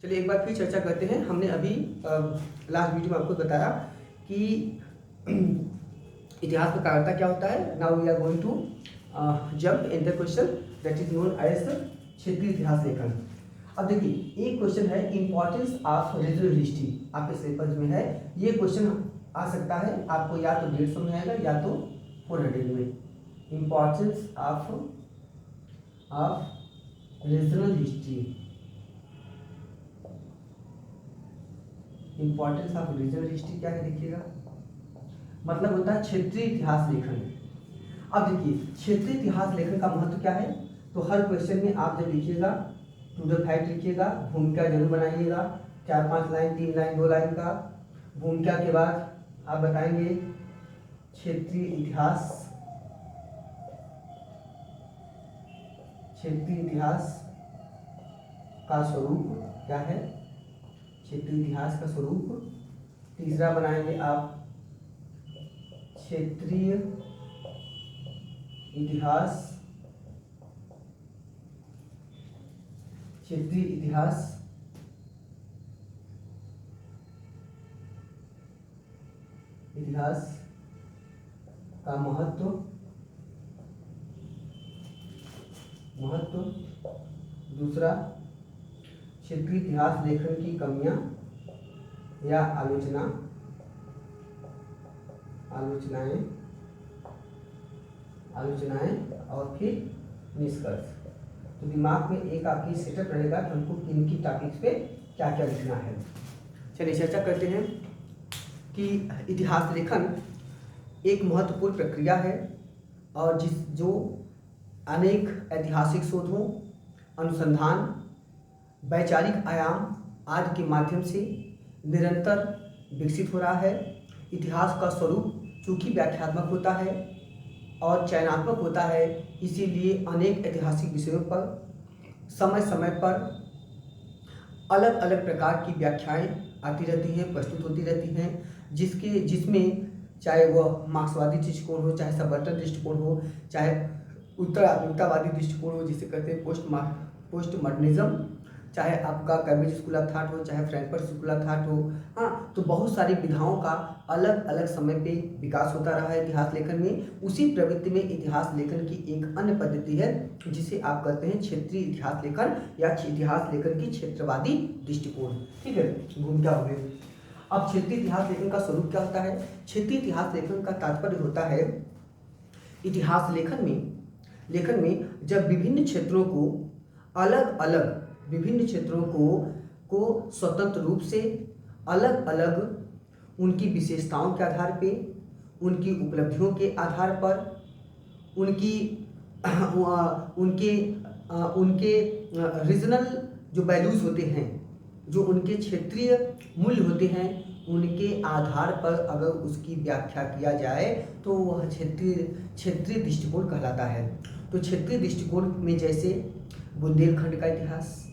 चलिए एक बार फिर चर्चा करते हैं। हमने अभी लास्ट वीडियो में आपको बताया कि इतिहास का कारकता क्या होता है। Now we are going to jump in the question that is known as क्षेत्रीय इतिहास लेखन। अब देखिए एक क्वेश्चन है इंपॉर्टेंस ऑफ रीजनल हिस्ट्री, आपके सिलेबस में है। ये क्वेश्चन आ सकता है आपको या तो 150 में आएगा या तो 400 में। Importance of regional history, importance of regional history क्या है देखिएगा, मतलब होता है क्षेत्रीय इतिहास लेखन। अब देखिए क्षेत्रीय इतिहास लेखन का महत्व क्या है, तो हर क्वेश्चन में आप जब लिखिएगा टू द फैक्ट लिखिएगा, भूमिका जरूर बनाइएगा, 4-5 लाइन 3 लाइन 2 लाइन का। भूमिका के बाद आप बताएंगे क्षेत्रीय इतिहास, क्षेत्रीय इतिहास का स्वरूप क्या है, क्षेत्रीय इतिहास का स्वरूप। तीसरा बनाएंगे आप क्षेत्रीय इतिहास, क्षेत्रीय इतिहास का महत्व। दूसरा क्षेत्रीय इतिहास लेखन की कमियां या आलोचनाएं और फिर निष्कर्ष। तो दिमाग में एक आपकी सेटअप रहेगा कि हमको किन की टॉपिक्स पे क्या क्या लिखना है। चलिए चर्चा करते हैं कि इतिहास लेखन एक महत्वपूर्ण प्रक्रिया है और जो अनेक ऐतिहासिक शोधों, अनुसंधान, वैचारिक आयाम आदि के माध्यम से निरंतर विकसित हो रहा है। इतिहास का स्वरूप चूँकि व्याख्यात्मक होता है और चयनात्मक होता है, इसीलिए अनेक ऐतिहासिक विषयों पर समय समय पर अलग अलग प्रकार की व्याख्याएं आती रहती हैं, प्रस्तुत होती रहती हैं, जिसमें चाहे वह मार्क्सवादी दृष्टिकोण हो, चाहे सबवर्टन दृष्टिकोण हो, चाहे उत्तराधिकारवादी दृष्टिकोण हो जिसे कहते हैं पोस्ट मॉडर्निज्म, चाहे आपका कैम्ब्रिज स्कूल ऑफ थॉट हो, चाहे फ्रैंकफर्ट स्कूल ऑफ थॉट हो। हाँ, तो बहुत सारी विधाओं का अलग अलग समय पे विकास होता रहा है इतिहास लेखन में। उसी प्रवृत्ति में इतिहास लेखन की एक अन्य पद्धति है जिसे आप कहते हैं क्षेत्रीय इतिहास लेखन या इतिहास लेखन की क्षेत्रवादी दृष्टिकोण। ठीक है, भूमिका हो गई। अब क्षेत्रीय इतिहास लेखन का स्वरूप क्या होता है। क्षेत्रीय इतिहास लेखन का तात्पर्य होता है इतिहास लेखन में जब विभिन्न क्षेत्रों को स्वतंत्र रूप से अलग अलग उनकी विशेषताओं के आधार पे, उनकी उपलब्धियों के आधार पर, उनके रीजनल जो वैल्यूज़ होते हैं, जो उनके क्षेत्रीय मूल्य होते हैं, उनके आधार पर अगर उसकी व्याख्या किया जाए तो वह क्षेत्रीय दृष्टिकोण कहलाता है। तो क्षेत्रीय दृष्टिकोण में जैसे बुंदेलखंड का इतिहास,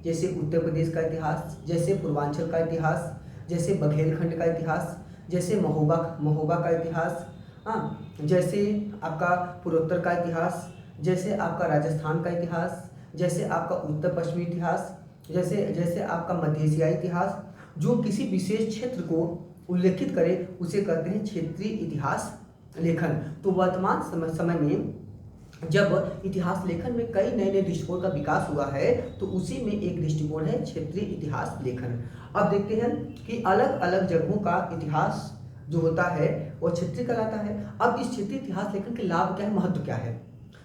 जैसे उत्तर प्रदेश का इतिहास, जैसे पूर्वांचल का इतिहास, जैसे बघेलखंड का इतिहास, जैसे महोबा का इतिहास, हाँ, जैसे आपका पूर्वोत्तर का इतिहास, जैसे आपका राजस्थान का इतिहास, जैसे आपका उत्तर पश्चिमी इतिहास, जैसे आपका मध्य एशियाई इतिहास, जो किसी विशेष क्षेत्र को उल्लेखित करे उसे कहते हैं क्षेत्रीय इतिहास लेखन। तो वर्तमान समय में जब इतिहास लेखन में कई नए दृष्टिकोण का विकास हुआ है तो उसी में एक दृष्टिकोण है क्षेत्रीय इतिहास लेखन। अब देखते हैं कि अलग अलग जगहों का इतिहास जो होता है वह क्षेत्रीय कहलाता है। अब इस क्षेत्रीय इतिहास लेखन के लाभ क्या है, महत्व क्या है,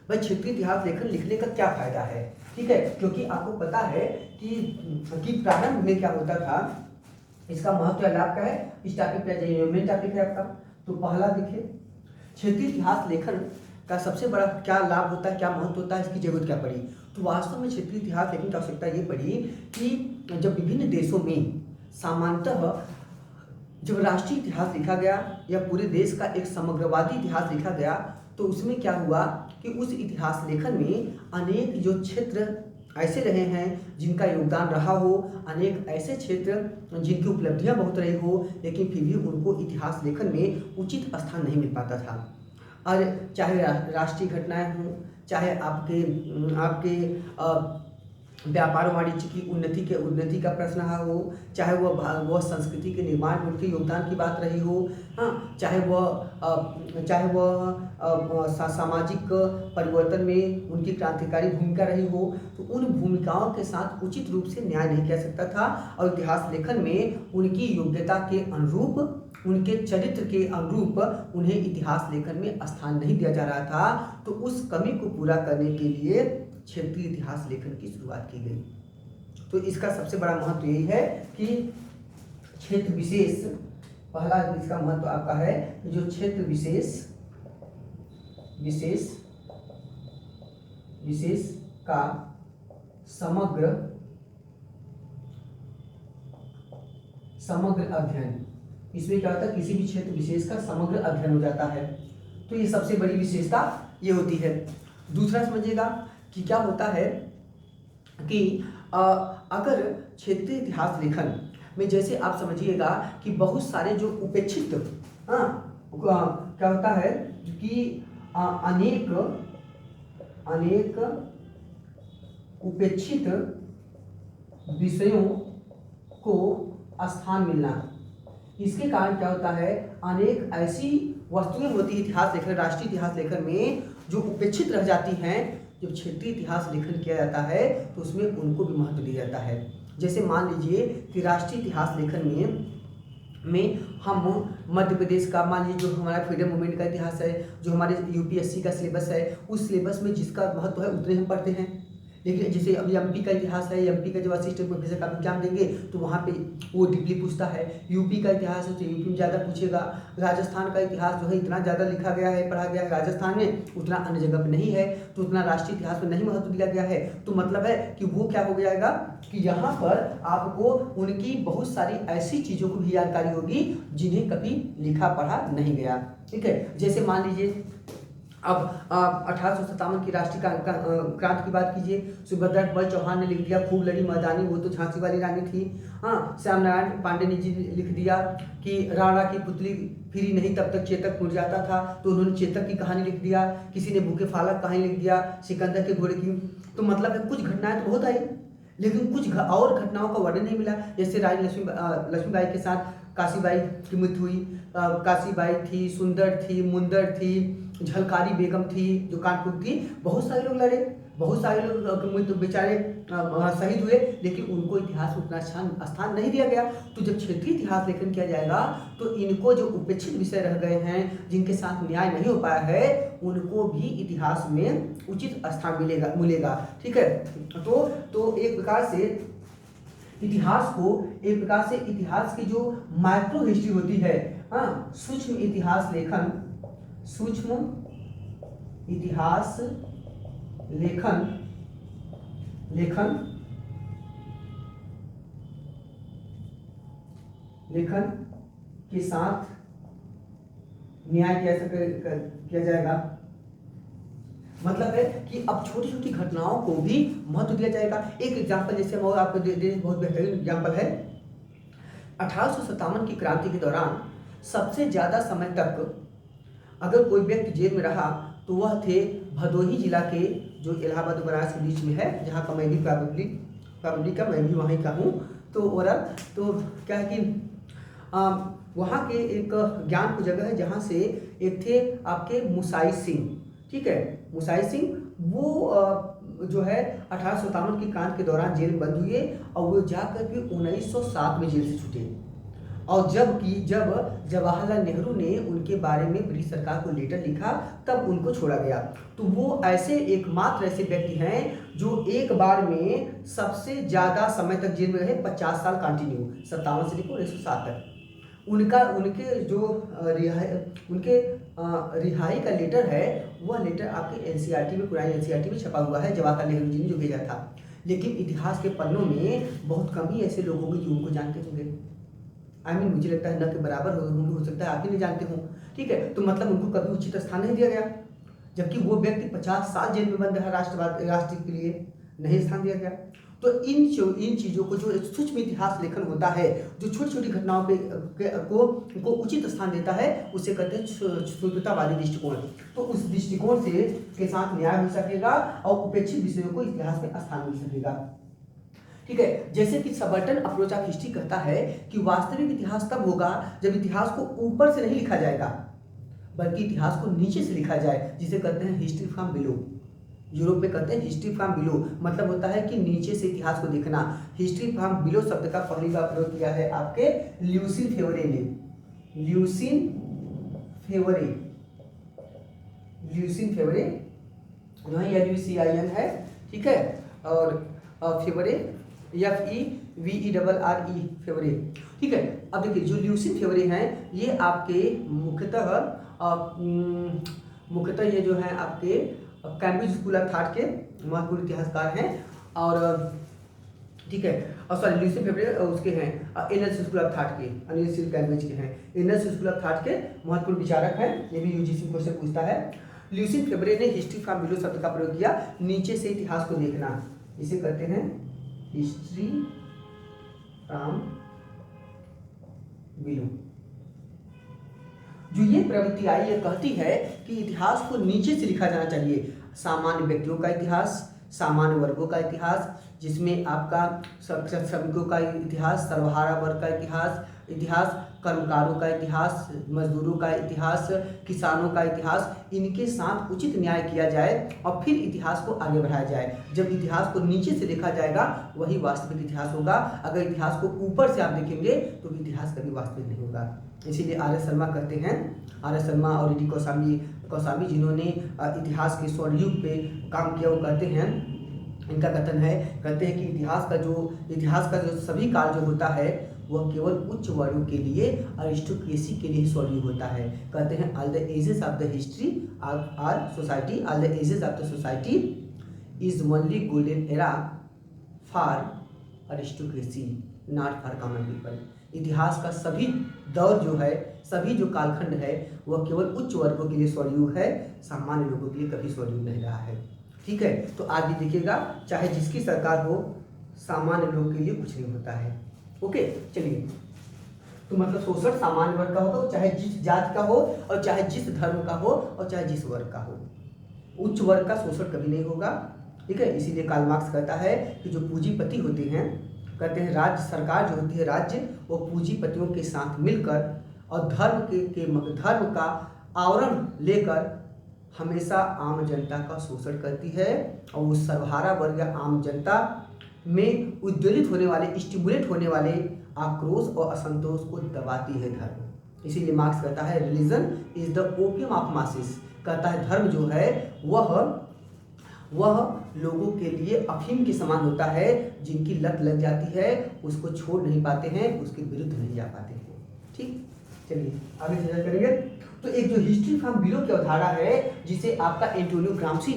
भाई क्षेत्रीय इतिहास लेखन लिखने का क्या फायदा है। ठीक है, क्योंकि आपको पता है कि प्रारंभ में क्या होता था, इसका महत्व या लाभ क्या है, इस टॉपिक पे जाइए, मेन टॉपिक है आपका। तो पहला देखिए क्षेत्रीय इतिहास लेखन का सबसे बड़ा क्या लाभ होता है, क्या महत्व होता है, इसकी जरूरत क्या पड़ी। तो वास्तव में क्षेत्रीय इतिहास लेखन की आवश्यकता ये पड़ी कि जब विभिन्न देशों में सामान्यतः जब राष्ट्रीय इतिहास लिखा गया या पूरे देश का एक समग्रवादी इतिहास लिखा गया तो उसमें क्या हुआ कि उस इतिहास लेखन में अनेक जो क्षेत्र ऐसे रहे हैं जिनका योगदान रहा हो, अनेक ऐसे क्षेत्र जिनकी उपलब्धियां बहुत रही हो, लेकिन फिर भी उनको इतिहास लेखन में उचित स्थान नहीं मिल पाता था। और चाहे राष्ट्रीय घटनाएं हों, चाहे आपके व्यापार वाणिज्य की उन्नति का प्रश्न रहा हो, चाहे वह संस्कृति के निर्माण में उनके योगदान की बात रही हो, हाँ, चाहे वह सामाजिक परिवर्तन में उनकी क्रांतिकारी भूमिका रही हो, तो उन भूमिकाओं के साथ उचित रूप से न्याय नहीं किया सकता था और इतिहास लेखन में उनकी योग्यता के अनुरूप, उनके चरित्र के अनुरूप उन्हें इतिहास लेखन में स्थान नहीं दिया जा रहा था। तो उस कमी को पूरा करने के लिए क्षेत्रीय इतिहास लेखन की शुरुआत की गई। तो इसका सबसे बड़ा महत्व यही है कि क्षेत्र विशेष, पहला इसका महत्व आपका है कि जो क्षेत्र विशेष का समग्र अध्ययन, इसमें क्या होता है, किसी भी क्षेत्र विशेष का समग्र अध्ययन हो जाता है। तो ये सबसे बड़ी विशेषता ये होती है। दूसरा समझिएगा कि क्या होता है कि अगर क्षेत्रीय इतिहास लेखन में, जैसे आप समझिएगा कि बहुत सारे जो उपेक्षित, क्या होता है कि अनेक उपेक्षित विषयों को स्थान मिलना, इसके कारण क्या होता है, अनेक ऐसी वस्तुएं होती है इतिहास लेखन, राष्ट्रीय इतिहास लेखन में जो उपेक्षित रह जाती हैं। जब क्षेत्रीय इतिहास लेखन किया जाता है तो उसमें उनको भी महत्व दिया जाता है। जैसे मान लीजिए कि राष्ट्रीय इतिहास लेखन में हम मध्य प्रदेश का, मान लीजिए जो हमारा फ्रीडम मूवमेंट का इतिहास है, जो हमारे यूपीएससी का सिलेबस है, उस सिलेबस में जिसका महत्व है उतने हम पढ़ते हैं। लेकिन जैसे अभी एमपी का इतिहास है, एमपी का जब असिस्टेंट प्रोफेसर का एग्जाम देंगे तो वहाँ पे वो डीपली पूछता है। यूपी का इतिहास है तो यूपी में ज़्यादा पूछेगा। राजस्थान का इतिहास जो है इतना ज़्यादा लिखा गया है, पढ़ा गया है राजस्थान में, उतना अन्य जगह पे नहीं है, तो उतना राष्ट्रीय इतिहास में नहीं महत्व दिया गया है। तो मतलब है कि वो क्या हो जाएगा कि यहाँ पर आपको उनकी बहुत सारी ऐसी चीज़ों को भी जानकारी होगी जिन्हें कभी लिखा पढ़ा नहीं गया। ठीक है, जैसे मान लीजिए अब 1857 की राष्ट्रीय क्रांति की बात कीजिए, सुभद्रा बल चौहान ने लिख दिया खूब लड़ी मैदानी, वो तो झांसी वाली रानी थी। हाँ, श्याम नारायण पांडे ने जी लिख दिया कि राणा की पुतली फिरी नहीं तब तक चेतक मुरझाता था, तो उन्होंने चेतक की कहानी लिख दिया। किसी ने भूखे फालक कहानी लिख दिया, सिकंदर के घोड़े की। तो मतलब है कुछ घटनाएं तो बहुत आई, लेकिन कुछ और घटनाओं का वर्णन नहीं मिला। जैसे रानी लक्ष्मीबाई के साथ काशीबाई की मृत्यु हुई। काशीबाई थी, सुंदर थी, मुंदर थी, झलकारी बेगम थी जो कानपुर थी। बहुत सारे लोग लड़े, बहुत सारे लोग बेचारे शहीद हुए, लेकिन उनको इतिहास में उतना स्थान नहीं दिया गया। तो जब क्षेत्रीय इतिहास लेखन किया जाएगा तो इनको जो उपेक्षित विषय रह गए हैं, जिनके साथ न्याय नहीं हो पाया है, उनको भी इतिहास में उचित स्थान मिलेगा। ठीक है, तो एक प्रकार से इतिहास की जो माइक्रो हिस्ट्री होती है, हाँ, सूक्ष्म इतिहास लेखन के साथ न्याय किया जाएगा। मतलब है कि अब छोटी छोटी घटनाओं को भी महत्व दिया जाएगा। एक एग्जाम्पल जैसे हम और आपको दे बहुत बेहतरीन एग्जाम्पल है। 1857 की क्रांति के दौरान सबसे ज़्यादा समय तक अगर कोई व्यक्ति जेल में रहा तो वह थे भदोही जिला के, जो इलाहाबाद और बनारस के बीच में है, जहाँ का मैं भी प्रॉबेबली का मैं भी वहीं का हूँ। तो क्या है कि वहाँ के एक ज्ञानपुर जगह है जहाँ से एक थे आपके मुसाई सिंह। ठीक है, मुसाई सिंह वो जो है 1857 की क्रांति के दौरान जेल में बंद हुए और वो जाकर के 1907 में जेल से छूटे। और जब जवाहरलाल नेहरू ने उनके बारे में ब्रिटिश सरकार को लेटर लिखा तब उनको छोड़ा गया। तो वो एकमात्र ऐसे व्यक्ति हैं जो एक बार में सबसे ज़्यादा समय तक जेल में रहे, 50 साल कंटिन्यू, 57 से लेकर 1907 तक। उनके रिहाई का लेटर है, वह लेटर आपके एनसीईआरटी में, पुरानी एनसीईआरटी में छपा हुआ है, जवाहरलाल नेहरू जी ने जो भेजा था। लेकिन इतिहास के पन्नों में बहुत कम ही ऐसे लोग होंगे जो उनको जानते होंगे। मुझे लगता है न के बराबर हो सकता है आप ही नहीं जानते हो। ठीक है, तो मतलब उनको कभी उचित स्थान नहीं दिया गया, जबकि वो व्यक्ति 50 साल जेल में बंद रहा राष्ट्र के लिए, नहीं स्थान दिया गया। तो इन चीज़ों को, जो सूक्ष्म इतिहास लेखन होता है, जो छोटी छोटी घटनाओं को उचित स्थान देता है, उसे कहते हैं शुद्धतावादी दृष्टिकोण। तो उस दृष्टिकोण से के साथ न्याय हो सकेगा और उपेक्षित विषयों को इतिहास में स्थान मिल सकेगा। ठीक है। जैसे कि सबर्टन अप्रोच ऑफ हिस्ट्री कहता है कि वास्तविक इतिहास तब होगा जब इतिहास को ऊपर से नहीं लिखा जाएगा बल्कि इतिहास को नीचे से लिखा जाए, जिसे कहते हैं हिस्ट्री फ्रॉम बिलो। यूरोप में कहते हैं हिस्ट्री फ्रॉम बिलो, मतलब होता है कि नीचे से इतिहास को देखना। हिस्ट्री फ्रॉम बिलो शब्द का पहली बार प्रयोग किया है आपके ल्यूसिन फेवरे ने। ल्यूसिन फेवरे जो है LUCIN है, ठीक है, और फेवरे FEVERRE फेवरे, ठीक है। अब देखिए जो ल्यूसिन फेवरे हैं ये आपके मुख्यतः ये जो है आपके कैम्ब्रिज स्कूल ऑफ थॉट के महत्वपूर्ण इतिहासकार हैं, और ठीक है, और सॉरी ल्यूसिन फेवरे उसके हैं एनएस स्कूल ऑफ थॉट के, अनिल सिल कैम्ब्रिज के हैं, एनएस स्कूल ऑफ थॉट के महत्वपूर्ण विचारक हैं। ये भी यूजीसी क्वेश्चन पूछता है। ल्यूसिन फेवरे ने हिस्ट्री फ्रॉम बिलो शब्द का प्रयोग किया, नीचे से इतिहास को देखना, इसे कहते हैं हिस्ट्री फ्रॉम बिलो। जो ये प्रवृत्ति आई ये कहती है कि इतिहास को नीचे से लिखा जाना चाहिए। सामान्य व्यक्तियों का इतिहास, सामान्य वर्गों का इतिहास, जिसमें आपका श्रमिकों का इतिहास, सर्वहारा वर्ग का इतिहास, कर्मकारों का इतिहास, मजदूरों का इतिहास, किसानों का इतिहास, इनके साथ उचित न्याय किया जाए और फिर इतिहास को आगे बढ़ाया जाए। जब इतिहास को नीचे से देखा जाएगा वही वास्तविक इतिहास होगा। अगर इतिहास को ऊपर से आप देखेंगे तो इतिहास कभी वास्तविक नहीं होगा। इसीलिए आर.एस. शर्मा कहते हैं, आर.एस. शर्मा और डी कौसाम्बी जिन्होंने इतिहास के स्वर्णयुग पे काम किया, वो कहते हैं, इनका कथन है, कहते हैं कि इतिहास का जो सभी काल जो होता है वह केवल उच्च वर्गों के लिए, अरिस्टोक्रेसी के लिए स्वर्णयुग होता है। कहते हैं all the ages of the history are society, all the ages of the society is only golden era for aristocracy not for common people. इतिहास का सभी दौर जो है, सभी जो कालखंड है वह केवल उच्च वर्गों के लिए स्वर्णयुग है, सामान्य लोगों के लिए कभी स्वर्णयुग नहीं रहा है। ठीक है, तो आज भी देखिएगा चाहे जिसकी सरकार हो सामान्य लोग के लिए कुछ नहीं होता है। ओके, चलिए, तो मतलब शोषण सामान्य वर्ग का होगा, चाहे जिस जात का हो और चाहे जिस धर्म का हो और चाहे जिस वर्ग का हो, उच्च वर्ग का शोषण कभी नहीं होगा। ठीक है, इसीलिए कार्ल मार्क्स कहता है कि जो पूंजीपति होते हैं, कहते हैं राज्य सरकार जो होती है, राज्य वो पूंजीपतियों के साथ मिलकर और धर्म का आवरण लेकर हमेशा आम जनता का शोषण करती है, और उस सर्वहारा वर्ग या आम जनता में उद्वेलित होने वाले, स्टिमुलेट होने वाले आक्रोश और असंतोष को दबाती है धर्म। इसीलिए मार्क्स कहता है religion is the opium of masses. कहता है धर्म जो है वह लोगों के लिए अफीम के समान होता है, जिनकी लत लग जाती है उसको छोड़ नहीं पाते हैं, उसके विरुद्ध नहीं जा पाते हैं। ठीक, चलिए आगे चर्चा करेंगे। तो एक जो हिस्ट्री फ्रॉम बिलो की अवधारणा है, जिसे आपका एंटोनियो ग्राम्सी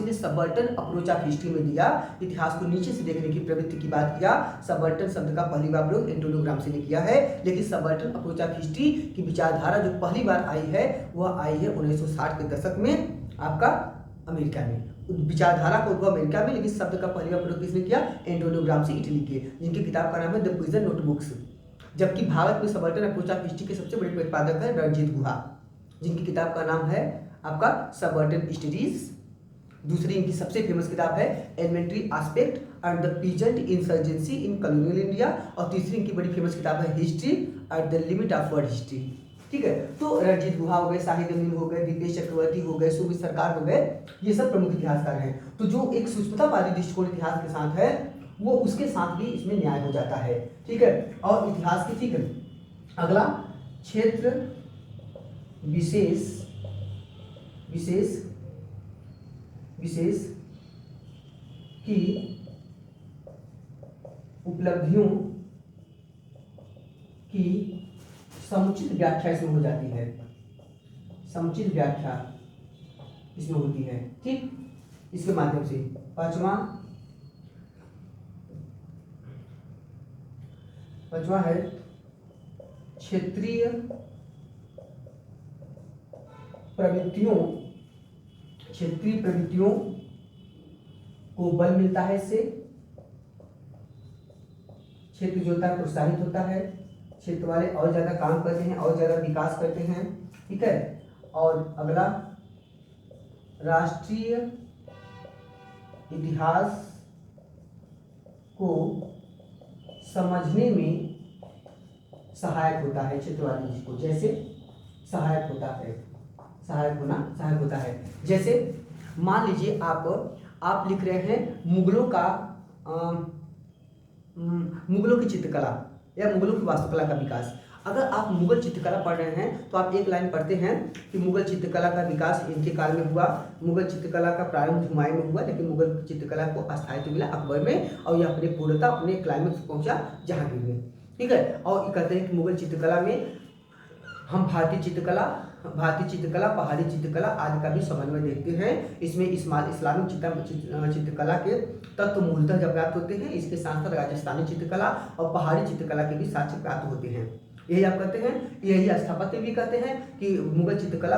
ने सबर्टन अप्रोच ऑफ हिस्ट्री में दिया, इतिहास को नीचे से देखने की प्रवृत्ति की बात किया। सबर्टन शब्द का पहली बार प्रयोग एंटोनियो ग्राम्सी ने किया है, लेकिन सबर्टन अप्रोच ऑफ हिस्ट्री की विचारधारा जो पहली बार आई है वह आई है 1960 के दशक में आपका अमेरिका में। विचारधारा को उद्भव अमेरिका में, लेकिन शब्द का पहली बार प्रयोग किसने किया? एंटोनियो ग्राम्सी, इटली के, जिनकी किताब का नाम है द प्रिजन नोटबुक्स। जबकि भारत में सबर्टन अप्रोच ऑफ हिस्ट्री के सबसे बड़े प्रतिपादक है रणजीत गुहा, जिनकी किताब का नाम है आपका सबर्टन स्टडीज। दूसरी इनकी सबसे फेमस किताब है elementary aspect and the peasant insurgency in colonial India, और तीसरी इनकी बड़ी फेमस किताब है history at the limit of world history. ठीक है, तो रणजीत गुहा हो गए, शाहिद अमीन हो गए, दीपेश चक्रवर्ती हो गए, सुमित सरकार हो गए, ये सब प्रमुख इतिहासकार हैं। तो जो एक सूक्ष्मतावादी दृष्टिकोण इतिहास के साथ है वो उसके साथ भी इसमें न्याय हो जाता है। ठीक है, और इतिहास की फिक्र, अगला क्षेत्र विशेष की उपलब्धियों की समुचित व्याख्या इसमें हो जाती है, समुचित व्याख्या इसमें होती है। ठीक, इसके माध्यम से पांचवा है क्षेत्रीय प्रवृत्तियों को बल मिलता है, इससे क्षेत्र जो होता है प्रोत्साहित होता है, क्षेत्र वाले और ज्यादा काम करते हैं, और ज्यादा विकास करते हैं। ठीक है, और अगला राष्ट्रीय इतिहास को समझने में सहायक होता है, क्षेत्रवादी जिसको जैसे सहायक होता है, सहायक होता है। जैसे मान लीजिए आप लिख रहे हैं मुगलों की चित्रकला या मुगलों की वास्तुकला का विकास। अगर आप मुगल चित्रकला पढ़ रहे हैं तो आप एक लाइन पढ़ते हैं कि मुगल चित्रकला का विकास इनके काल में हुआ, मुगल चित्रकला का प्रारंभ हुमायूं में हुआ, लेकिन मुगल चित्रकला को स्थायित्व मिला अकबर में और यह अपनी पूर्णता अपने क्लाइमेक्स पहुंचा जहांगीर में। ठीक है, और ये कहते हैं कि मुगल चित्रकला में हम भारतीय चित्रकला, पहाड़ी चित्रकला आदि का भी समन्वय देखते हैं। इसमें इस्लामिक चित्रकला के तत्व मूलतः जब प्राप्त होते हैं, इसके साथ साथ राजस्थानी चित्रकला और पहाड़ी चित्रकला के भी साक्ष्य प्राप्त होते हैं। यही आप कहते हैं, यही स्थापत्य भी कहते हैं कि मुगल चित्रकला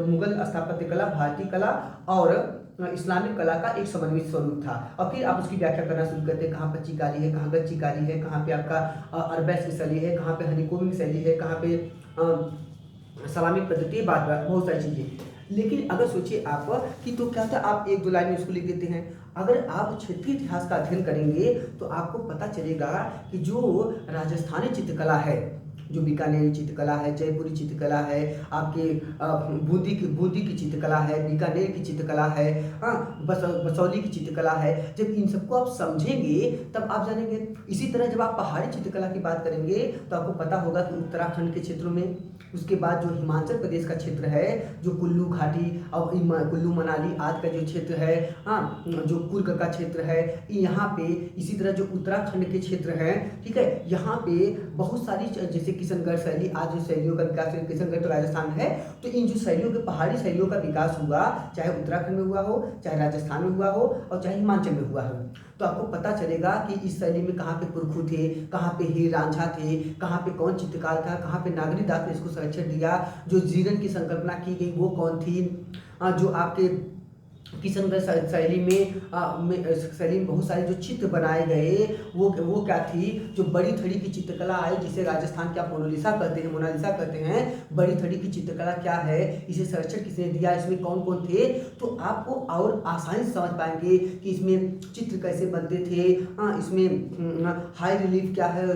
मुगल स्थापत्य कला भारतीय कला और इस्लामिक कला का एक समन्वित स्वरूप था। और फिर आप उसकी व्याख्या करना शुरू करते हैं, कहाँ पर चिकारी है, कहाँ पर चिकारी है, कहाँ पे आपका अरबेस्क शैली है, कहाँ पे हनीकोमिंग शैली है, कहाँ पे सलामी पद्धति, बहुत सारी चीज़ें। लेकिन अगर सोचिए आप कि तो क्या था, आप एक दो लाइन में उसको लिख देते हैं। अगर आप क्षेत्रीय इतिहास का अध्ययन करेंगे तो आपको पता चलेगा कि जो राजस्थानी चित्रकला है, जो बीकानेरी चित्रकला है, जयपुरी चित्रकला है, आपके बूंदी की चित्रकला है, बीकानेर की चित्रकला है, हाँ बसौली की चित्रकला है। जब इन सबको आप समझेंगे तब आप जानेंगे। इसी तरह जब आप पहाड़ी चित्रकला की बात करेंगे तो आपको पता होगा कि उत्तराखंड के क्षेत्रों में, उसके बाद जो हिमाचल प्रदेश का क्षेत्र है, जो कुल्लू घाटी और कुल्लू मनाली आदि का जो क्षेत्र है, हाँ जो कुर्ग का क्षेत्र है, यहाँ पे इसी तरह जो उत्तराखंड के क्षेत्र हैं, ठीक है, यहाँ पे बहुत सारी जैसे किशनगढ़ शैली, आज जो शैलियों का विकास है, किशनगढ़ तो राजस्थान है, तो इन जो शैलियों के पहाड़ी शैलियों का विकास हुआ, चाहे उत्तराखंड में हुआ हो, चाहे राजस्थान में हुआ हो और चाहे हिमाचल में हुआ हो, तो आपको पता चलेगा कि इस शैली में कहाँ पे पुरखू थे, कहाँ पे हीर रांझा थे, कहाँ पे कौन चित्रकार था, कहाँ पे नागरीदास ने इसको संरक्षण दिया, जो जीवन की संकल्पना की गई वो कौन थी, जो आपके किशनगढ़ शैली में बहुत सारे जो चित्र बनाए गए वो क्या थी, जो बड़ी थड़ी की चित्रकला आई, जिसे राजस्थान के आप मोनालिसा कहते हैं। बड़ी थड़ी की चित्रकला क्या है, इसे संरक्षण किसने दिया, इसमें कौन कौन थे, तो आपको और आसानी से समझ पाएंगे कि इसमें चित्र कैसे बनते थे, इसमें हाई रिलीफ क्या है,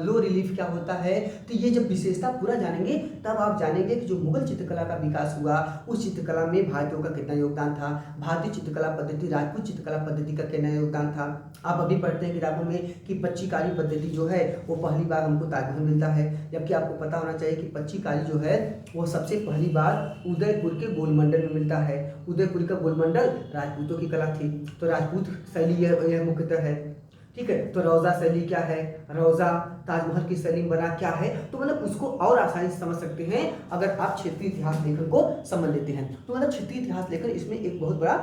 लो रिलीफ क्या होता है। तो ये जब विशेषता पूरा जानेंगे तब आप जानेंगे कि जो मुगल चित्रकला का विकास हुआ उस चित्रकला में भारतीयों का कितना योगदान था, भारतीय चित्रकला पद्धति, राजपूत चित्रकला पद्धति का कितना योगदान था। आप अभी पढ़ते हैं किताबों में कि पच्चीकारी पद्धति जो है वो पहली बार हमको ताजमहल मिलता है, जबकि आपको पता होना चाहिए कि पच्चीकारी जो है वो सबसे पहली बार उदयपुर के गोलमंडल में मिलता है। उदयपुर का गोलमंडल राजपूतों की कला थी, तो राजपूत शैली यह मुख्यतः है। ठीक है, तो रौजा शैली क्या है, रौजा ताजमहल की शैली में बना क्या है, तो मतलब उसको और आसानी से समझ सकते हैं अगर आप क्षेत्रीय इतिहास लेखन को समझ लेते हैं। तो मतलब क्षेत्रीय इतिहास लेखन इसमें एक बहुत बड़ा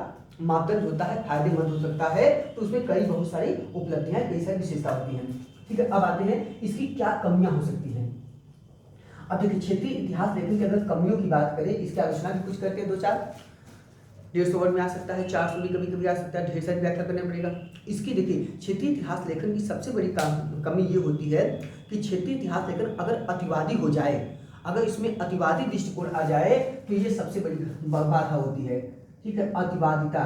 मापदंड होता है, फायदेमंद हो सकता है, तो उसमें कई बहुत सारी उपलब्धियां, कई सारी विशेषता होती हैं। ठीक है, अब आते हैं इसकी क्या कमियां हो सकती हैं। अब देखिए क्षेत्रीय इतिहास लेखन की अगर कमियों की बात करें, इसकी आलोचना भी कुछ करते हैं, 2-4 150 वर्ड में आ सकता है, 400 भी कभी कभी आ सकता है, ढेर सारी व्याख्या करना पड़ेगा इसकी। देखिए क्षेत्रीय इतिहास लेखन की सबसे बड़ी कमी ये होती है कि क्षेत्रीय इतिहास लेखन अगर अतिवादी हो जाए, अगर इसमें अतिवादी दृष्टिकोण आ जाए तो ये सबसे बड़ी बाधा होती है। ठीक है, अतिवादिता।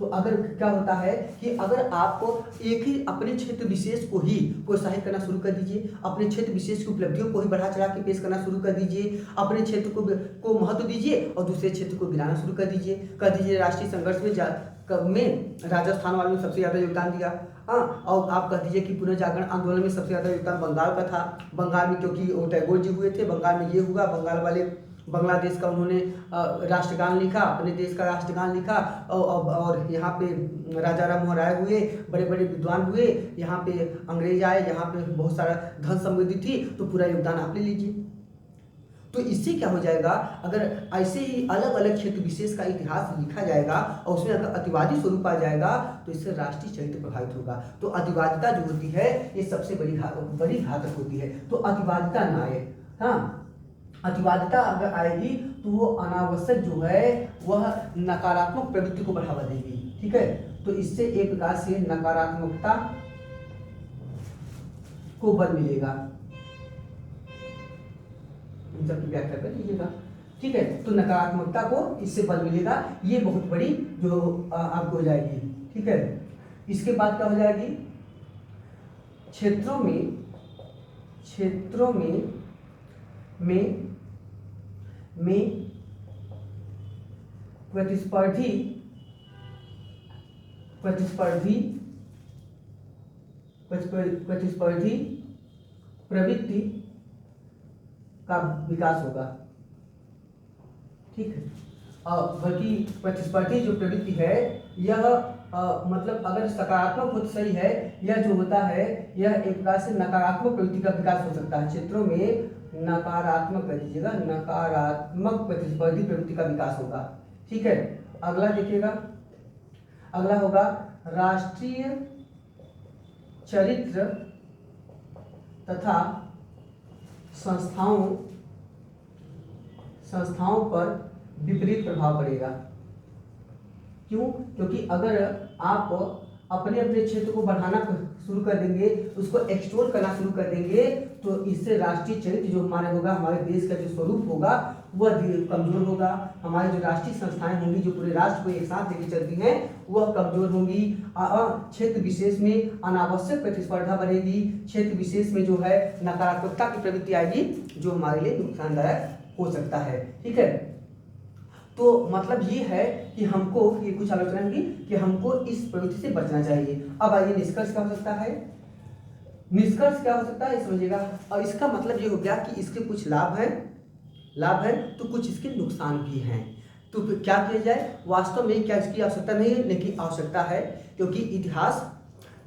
तो अगर क्या होता है कि अगर आप एक ही अपने क्षेत्र विशेष को ही प्रोत्साहित करना शुरू कर दीजिए, अपने क्षेत्र विशेष की उपलब्धियों को ही बढ़ा चढ़ा के पेश करना शुरू कर दीजिए, अपने क्षेत्र को महत्व दीजिए और दूसरे क्षेत्र को गिराना शुरू कर दीजिए। राष्ट्रीय संघर्ष में राजस्थान वालों ने सबसे ज़्यादा योगदान दिया, हाँ, और आप कह दीजिए कि पुनर्जागरण आंदोलन में सबसे ज़्यादा योगदान बंगाल का था। बंगाल में क्योंकि टैगोर जी हुए थे, बंगाल में ये हुआ, बंगाल वाले बांग्लादेश का उन्होंने राष्ट्रगान लिखा, अपने देश का राष्ट्रगान लिखा, और यहाँ पे राजा राम मोहन राय हुए, बड़े बड़े विद्वान हुए, यहाँ पे अंग्रेज आए, यहाँ पे बहुत सारा धन समृद्धि थी, तो पूरा योगदान आप ले लीजिए। तो इससे क्या हो जाएगा, अगर ऐसे ही अलग अलग क्षेत्र विशेष का इतिहास लिखा जाएगा और उसमें अगर अतिवादी स्वरूप आ जाएगा तो इससे राष्ट्रीय चरित्र प्रभावित होगा। तो अतिवादिता जो होती है ये सबसे बड़ी घातक होती है। तो अतिवादिता ना आए, हाँ, अतिवादिता अगर आएगी तो वो अनावश्यक जो है वह नकारात्मक प्रवृत्ति को बढ़ावा देगी। ठीक है, तो इससे एक प्रकार से नकारात्मकता को बल मिलेगा। इन सब की व्याख्या कर लीजिएगा। ठीक है, तो नकारात्मकता को इससे बल मिलेगा, ये बहुत बड़ी जो आपको हो जाएगी। ठीक है, इसके बाद क्या हो जाएगी, क्षेत्रों में प्रतिस्पर्धी प्रवृत्ति का विकास होगा। ठीक है, बल्कि प्रतिस्पर्धी जो प्रवृत्ति है यह मतलब अगर सकारात्मक हो तो सही है, यह जो होता है यह एक प्रकार से नकारात्मक प्रवृत्ति का विकास हो सकता है। क्षेत्रों में नकारात्मक कर दीजिएगा, नकारात्मक प्रतिस्पर्धी प्रवृत्ति का विकास होगा। ठीक है, अगला देखिएगा, अगला होगा राष्ट्रीय चरित्र तथा संस्थाओं पर विपरीत प्रभाव पड़ेगा। क्यों? क्योंकि अगर आप अपने अपने क्षेत्र को बढ़ाना शुरू कर देंगे, उसको एक्सटोल करना शुरू कर देंगे, तो इससे राष्ट्रीय चरित्र जो हमारे होगा, हमारे देश का जो स्वरूप होगा वह कमजोर होगा। हमारी जो राष्ट्रीय संस्थाएं होंगी जो पूरे राष्ट्र को एक साथ लेकर चलती हैं वह कमजोर होंगी। क्षेत्र विशेष में अनावश्यक प्रतिस्पर्धा बढ़ेगी, क्षेत्र विशेष में जो है नकारात्मकता की प्रवृत्ति आएगी जो हमारे लिए नुकसानदायक हो सकता है। ठीक है, तो मतलब ये है कि हमको ये कुछ आलोचना होगी कि हमको इस प्रवृत्ति से बचना चाहिए। अब आइए निष्कर्ष क्या हो सकता है, निष्कर्ष क्या हो सकता है समझिएगा। और इसका मतलब ये हो गया कि इसके कुछ लाभ हैं तो कुछ इसके नुकसान भी हैं। तो फिर क्या किया जाए, वास्तव में क्या इसकी आवश्यकता नहीं है, लेकिन आवश्यकता है, क्योंकि इतिहास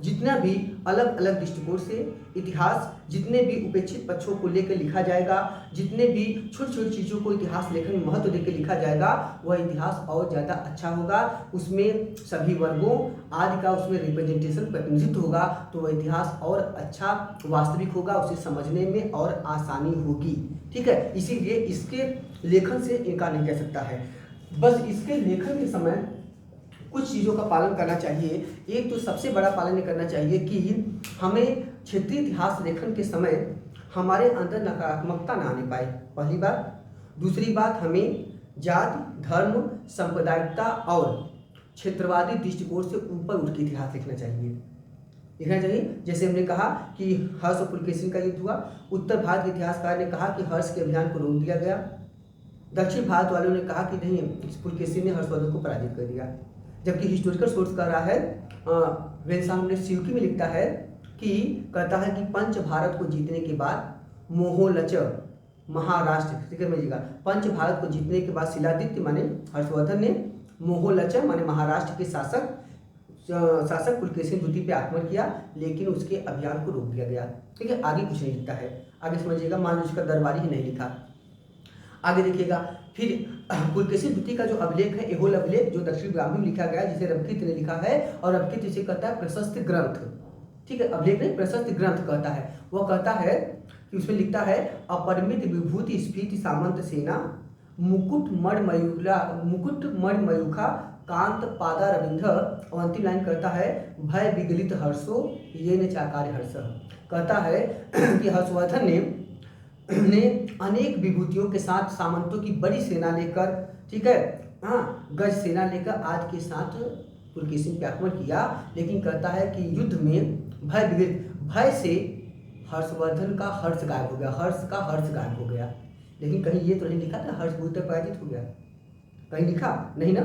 जितना भी अलग अलग दृष्टिकोण से, इतिहास जितने भी उपेक्षित पक्षों को लेकर लिखा जाएगा, जितने भी छोटी छोटी चीज़ों को इतिहास लेखन में महत्व देकर लिखा जाएगा, वह इतिहास और ज़्यादा अच्छा होगा। उसमें सभी वर्गों आदि का उसमें रिप्रेजेंटेशन प्रतिनिधित्व होगा, तो वह इतिहास और अच्छा वास्तविक होगा, उसे समझने में और आसानी होगी। ठीक है, इसीलिए इसके लेखन से इनकार नहीं कह सकता है। बस इसके लेखन के समय कुछ चीज़ों का पालन करना चाहिए। एक तो सबसे बड़ा पालन करना चाहिए कि हमें क्षेत्रीय इतिहास लेखन के समय हमारे अंदर नकारात्मकता ना आने पाए, पहली बात। दूसरी बात, हमें जाति, धर्म, सांप्रदायिकता और क्षेत्रवादी दृष्टिकोण से ऊपर उठ के इतिहास लिखना चाहिए। जैसे हमने कहा कि हर्ष और पुलकेशिन का युद्ध हुआ, उत्तर भारत के इतिहासकार ने कहा कि हर्ष के अभियान को रोक दिया गया, दक्षिण भारत वालों ने कहा कि नहीं, पुलकेशिन ने हर्षवर्धन को पराजित कर दिया। जबकि हिस्टोरिकल सोर्स कर रहा है, वेंसांग ने सियुकी में लिखता है कि कहता है कि पंच भारत को जीतने के बाद मोहोलच महाराष्ट्र, ठीक है समझिएगा, पंच भारत को जीतने के बाद शिलादित्य माने हर्षवर्धन ने मोहोलच माने महाराष्ट्र के शासक पुलकेशिन द्वितीय पे आक्रमण किया, लेकिन उसके अभियान को रोक दिया गया। ठीक है, आगे कुछ नहीं लिखता है, आगे समझिएगा, मान लो उसका दरबारी ही नहीं लिखा। आगे देखिएगा, फिर पुलकेशिन द्वितीय का जो अभिलेख है, एहोल अभिलेख, जो दक्षिण ब्राह्मी में लिखा गया है, जिसे रबकीत ने लिखा है, और रबकीत इसे कहता है प्रशस्त ग्रंथ। ठीक है, अभिलेख नहीं, प्रशस्त ग्रंथ कहता है। वह कहता है कि उसमें लिखता है, अपरिमित विभूति स्फीति सामंत सेना मुकुट मण मयूखा कांत पादा रविंद्र, और अंतिम लाइन कहता है, भय विगलित हर्षो ये न चाकार हर्ष। कहता है कि हर्षवर्धन ने अनेक विभूतियों के साथ सामंतों की बड़ी सेना लेकर, ठीक है, हाँ, गज सेना लेकर आज के साथ पुलकेशिन पे आक्रमण किया, लेकिन कहता है कि युद्ध में भय से हर्षवर्धन का हर्ष गायब हो गया, हर्ष का हर्ष गायब हो गया। लेकिन कहीं ये तो नहीं लिखा था हर्ष बुद्ध पराजित हो गया, कहीं लिखा नहीं ना।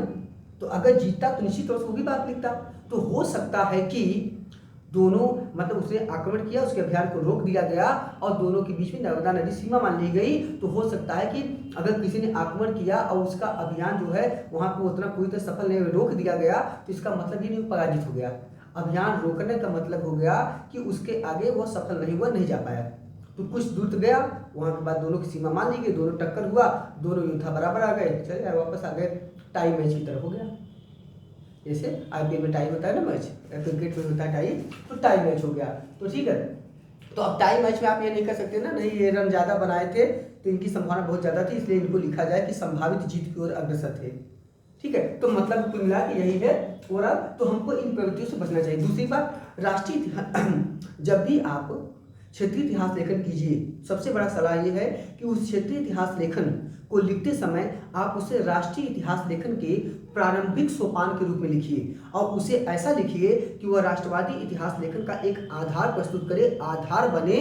तो अगर जीतता तो निश्चित तौर से वो भी बात लिखता। तो हो सकता है कि दोनों, मतलब उसने आक्रमण किया, उसके अभियान को रोक दिया गया और दोनों के बीच में नर्मदा नदी सीमा मान ली गई। तो हो सकता है कि अगर किसी ने आक्रमण किया और उसका अभियान जो है वहाँ पर उतना पूरी तरह सफल नहीं, रोक दिया गया, तो इसका मतलब ये नहीं पराजित हो गया। अभियान रोकने का मतलब हो गया कि उसके आगे वह सफल नहीं हुआ, नहीं जा पाया। तो कुछ दूर गया, वहाँ के बाद दोनों की सीमा मान ली गई, दोनों टक्कर हुआ, दोनों योद्धा बराबर आ गए, चले आए वापस आ गए, टाई मैच की तरफ हो गया। जैसे आईपीएल में टाई होता है ना मैच, क्रिकेट में होता है टाई, तो टाई मैच हो गया। तो ठीक है, तो अब टाई मैच में आप ये नहीं कर सकते ना, नहीं ये रन ज़्यादा बनाए थे तो इनकी संभावना बहुत ज़्यादा थी, इसलिए इनको लिखा जाए कि संभावित जीत की ओर अग्रसर थे। ठीक है, तो मतलब कुल मिला के यही है। और तो हमको इन प्रवृत्तियों से बचना चाहिए। दूसरी बात, राष्ट्रीय जब भी आप क्षेत्रीय इतिहास लेखन कीजिए। सबसे बड़ा सलाह ये है कि उस क्षेत्रीय इतिहास लेखन को लिखते समय आप उसे राष्ट्रीय इतिहास लेखन के प्रारंभिक सोपान के रूप में लिखिए और उसे ऐसा लिखिए कि वह राष्ट्रवादी इतिहास लेखन का एक आधार प्रस्तुत करे, आधार बने,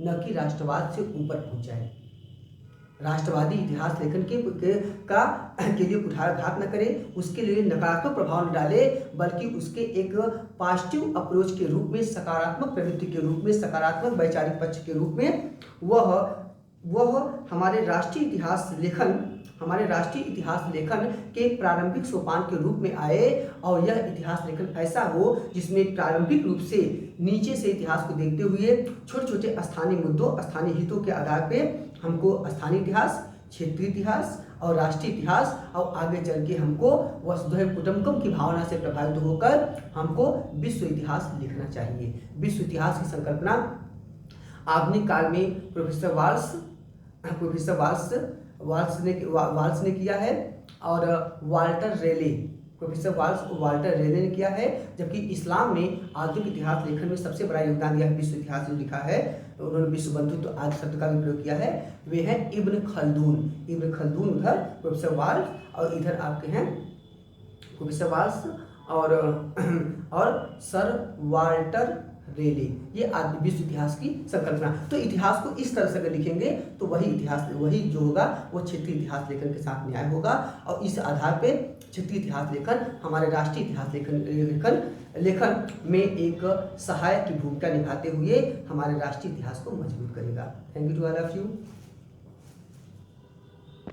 न कि राष्ट्रवाद से ऊपर पहुंच जाए। राष्ट्रवादी इतिहास लेखन के लिए कुठाराघात न करे, उसके लिए नकारात्मक प्रभाव न डाले, बल्कि उसके एक पॉजिटिव अप्रोच के रूप में, सकारात्मक प्रवृत्ति के रूप में, सकारात्मक वैचारिक पक्ष के रूप में वह हमारे राष्ट्रीय इतिहास लेखन के प्रारंभिक सोपान के रूप में आए और यह इतिहास लेखन ऐसा हो जिसमें प्रारंभिक रूप से नीचे से इतिहास को देखते हुए छोटे छोटे स्थानीय मुद्दों, स्थानीय हितों के आधार पे हमको स्थानीय इतिहास, क्षेत्रीय इतिहास और राष्ट्रीय इतिहास और आगे चल के हमको वसुधैव कुटुम्बकम की भावना से प्रभावित होकर हमको विश्व इतिहास लिखना चाहिए। विश्व इतिहास की संकल्पना आधुनिक काल में प्रोफेसर वाल्स ने किया है और प्रोफेसर वाल्टर रेले ने किया है, जबकि इस्लाम में आधुनिक इतिहास लेखन में सबसे बड़ा योगदान दिया है विश्व इतिहास जो लिखा है, तो उन्होंने विश्व बंधुत्व आदि शब्द का भी प्रयोग किया है, वे हैं इब्न खल्दून उधर प्रोफेसर वाल्स और इधर आपके हैं प्रोफेसर वाल्स और सर वाल्टर रेले, ये विश्व इतिहास की संकल्पना। तो इतिहास को इस तरह से अगर लिखेंगे तो वही जो होगा वो क्षेत्रीय इतिहास लेखन के साथ न्याय होगा और इस आधार पे क्षेत्रीय इतिहास लेखन हमारे राष्ट्रीय इतिहास लेखन में एक सहायक की भूमिका निभाते हुए हमारे राष्ट्रीय इतिहास को मजबूत करेगा। Thank you to all of you.